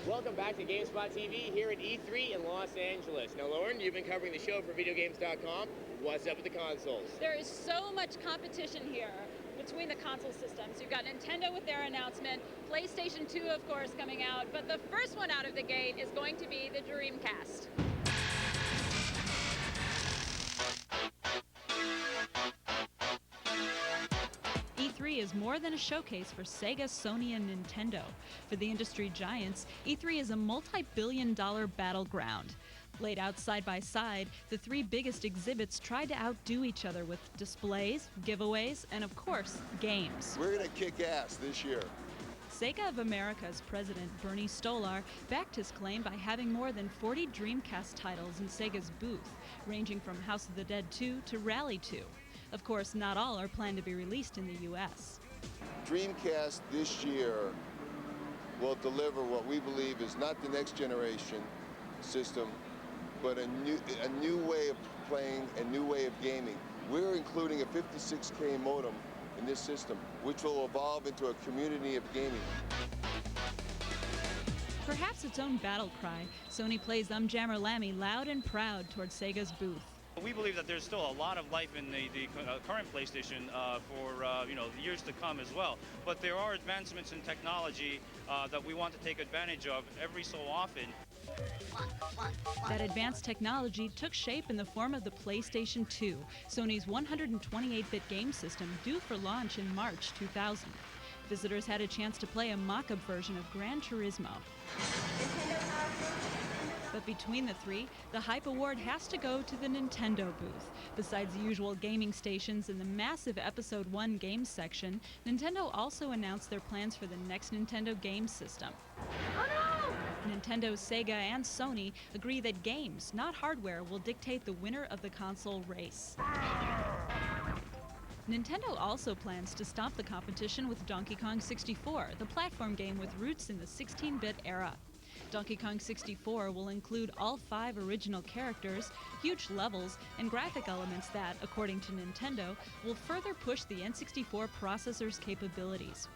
Welcome back to Gamespot TV here at E3 in Los Angeles. Now, Lauren, you've been covering the show for VideoGames.com. What's up with the consoles? There is so much competition here between the console systems. You've got Nintendo with their announcement, PlayStation 2, of course, coming out, but the first one out of the gate is going to be the Dreamcast. E3 is more than a showcase for Sega, Sony, and Nintendo. For the industry giants, E3 is a multi-billion-dollar battleground. Laid out side by side, the three biggest exhibits tried to outdo each other with displays, giveaways, and of course, games. We're gonna kick ass this year. Sega of America's president, Bernie Stolar, backed his claim by having more than 40 Dreamcast titles in Sega's booth, ranging from House of the Dead 2 to Rally 2. Of course, not all are planned to be released in the U.S. Dreamcast this year will deliver what we believe is not the next generation system, but a new way of playing, a new way of gaming. We're including a 56K modem in this system, which will evolve into a community of gaming. Perhaps its own battle cry, Sony plays Jammer Lammy loud and proud towards Sega's booth. We believe that there's still a lot of life in the current PlayStation for years to come as well. But there are advancements in technology that we want to take advantage of every so often. That advanced technology took shape in the form of the PlayStation 2, Sony's 128-bit game system due for launch in March 2000. Visitors had a chance to play a mock-up version of Gran Turismo. But between the three, the hype award has to go to the Nintendo booth. Besides the usual gaming stations and the massive Episode 1 games section, Nintendo also announced their plans for the next Nintendo game system. Oh no! Nintendo, Sega, and Sony agree that games, not hardware, will dictate the winner of the console race. Nintendo also plans to stomp the competition with Donkey Kong 64, the platform game with roots in the 16-bit era. Donkey Kong 64 will include all 5 original characters, huge levels, and graphic elements that, according to Nintendo, will further push the N64 processor's capabilities.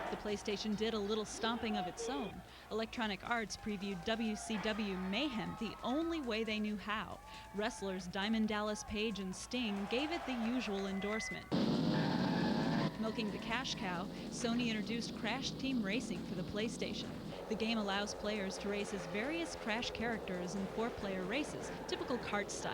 The PlayStation did a little stomping of its own. Electronic Arts previewed WCW Mayhem the only way they knew how. Wrestlers Diamond Dallas Page and Sting gave it the usual endorsement. Milking the cash cow, Sony introduced Crash Team Racing for the PlayStation. The game allows players to race as various Crash characters in 4-player races, typical kart style.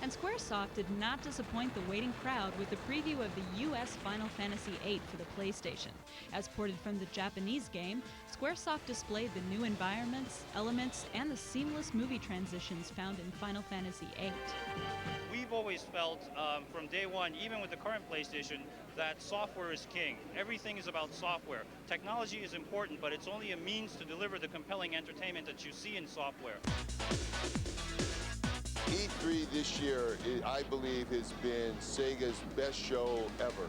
And Squaresoft did not disappoint the waiting crowd with a preview of the US Final Fantasy VIII for the PlayStation. As ported from the Japanese game, Squaresoft displayed the new environments, elements, and the seamless movie transitions found in Final Fantasy VIII. We've always felt from day one, even with the current PlayStation, that software is king. Everything is about software. Technology is important, but it's only a means to deliver the compelling entertainment that you see in software. E3 this year, I believe, has been Sega's best show ever.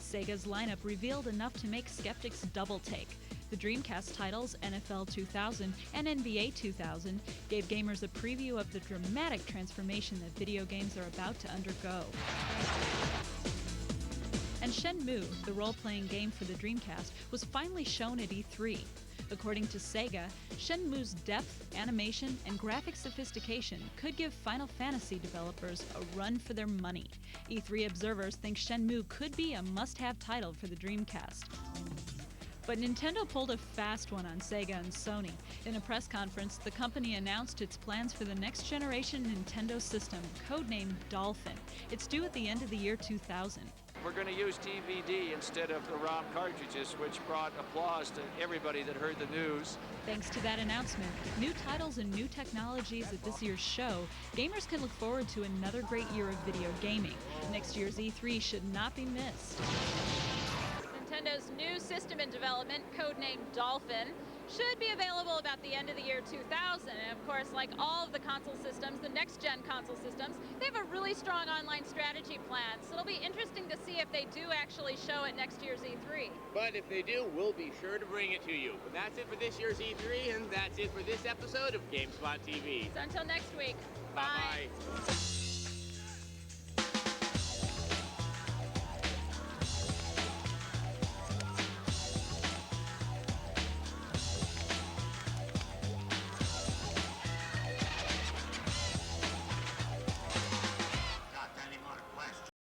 Sega's lineup revealed enough to make skeptics double take. The Dreamcast titles, NFL 2000 and NBA 2000, gave gamers a preview of the dramatic transformation that video games are about to undergo. And Shenmue, the role-playing game for the Dreamcast, was finally shown at E3. According to Sega, Shenmue's depth, animation, and graphic sophistication could give Final Fantasy developers a run for their money. E3 observers think Shenmue could be a must-have title for the Dreamcast. But Nintendo pulled a fast one on Sega and Sony. In a press conference, the company announced its plans for the next-generation Nintendo system, codenamed Dolphin. It's due at the end of the year 2000. We're going to use DVD instead of the ROM cartridges, which brought applause to everybody that heard the news. Thanks to that announcement, new titles and new technologies at this year's show, gamers can look forward to another great year of video gaming. Next year's E3 should not be missed. Nintendo's new system in development, codenamed Dolphin, should be available about the end of the year 2000. And of course, like all of the console systems, the next-gen console systems, they have a really strong online strategy plan. So it'll be interesting to see if they do actually show at next year's E3. But if they do, we'll be sure to bring it to you. But that's it for this year's E3, and that's it for this episode of Gamespot TV. So until next week, bye-bye.